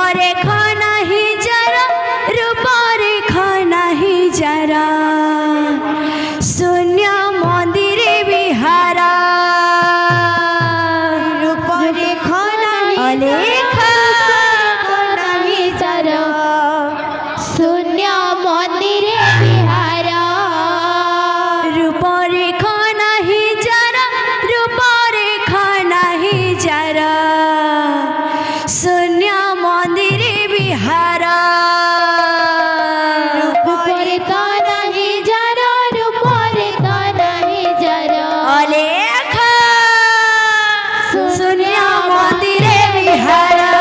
रूपरेखा नहीं जरा रूपरेखा नहीं जरा शून्य मंदिरे विहारा रूपरेखा नहीं अलेखा नहीं जरा शून्य मंदिरे विहारा रूपरेखा नहीं जरा रूपरेखा नहीं जरा शून्य मंदिरे विहारा रूपरेखा नहीं जरा रूपरेखा नहीं जरा अलेखा शून्य मंदिरे विहारा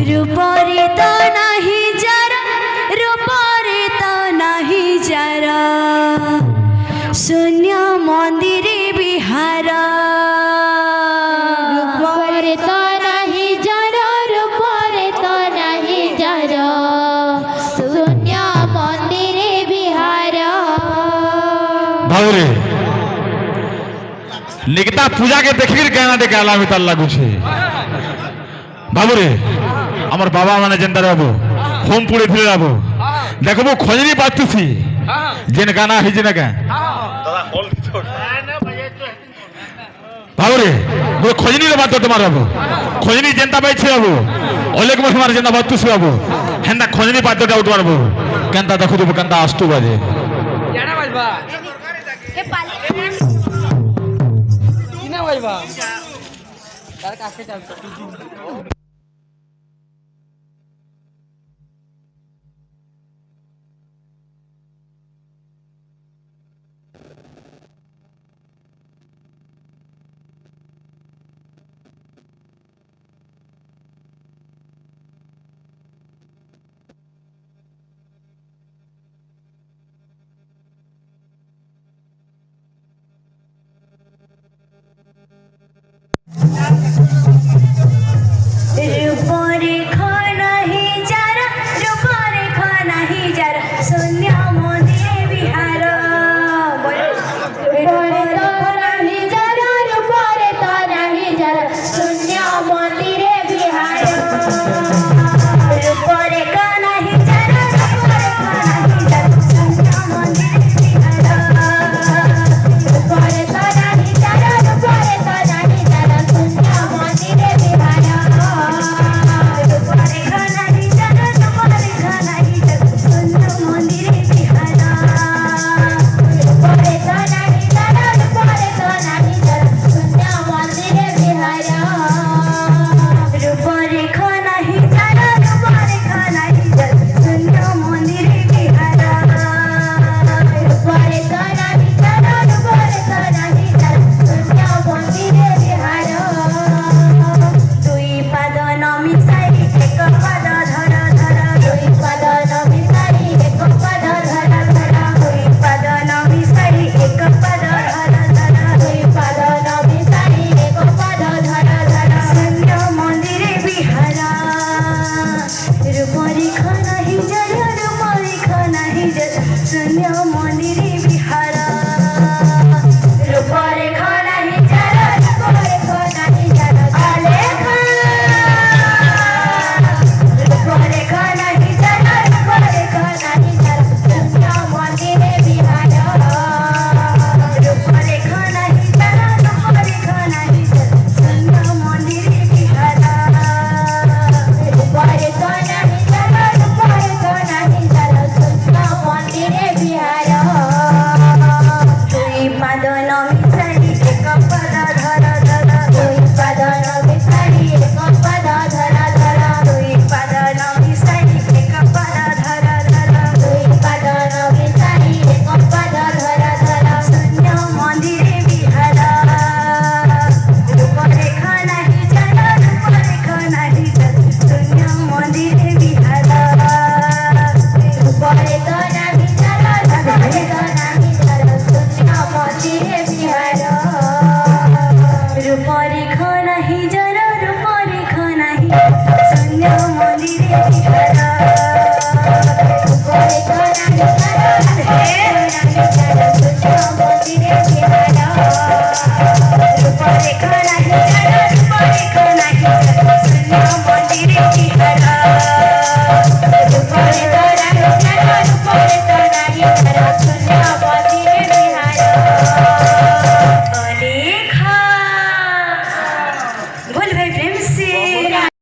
रूपरेखा नहीं जरा रूपरेखा नहीं जरा शून्य मंदिरे विहारा रूपरेखा नहीं जरा रूपरेखा नहीं जरा शून्य मंदिरे विहारा भावरे निकिता पूजा के देखिर कहना दे काला मिताल लागू छे भावरे আমার বাবা মানে যেন যাবো হোম পুড়ে ফিরে যাবো দেখবো খজরি পাচ্ছি যেন গানা হইছে না কেন ভাবরে বলে খজনি রে বাদ তোমার যাবো খজনি যেনটা পাইছে যাবো অলেক মাস মার যেনটা বাদ তুই যাবো হেন্দা খজনি বাদ্যটা উঠবার যাবো কেনটা দেখো দেবো কেনটা আসতো বাজে কেনা বাজবা কিনা বাজবা তার কাছে চালতো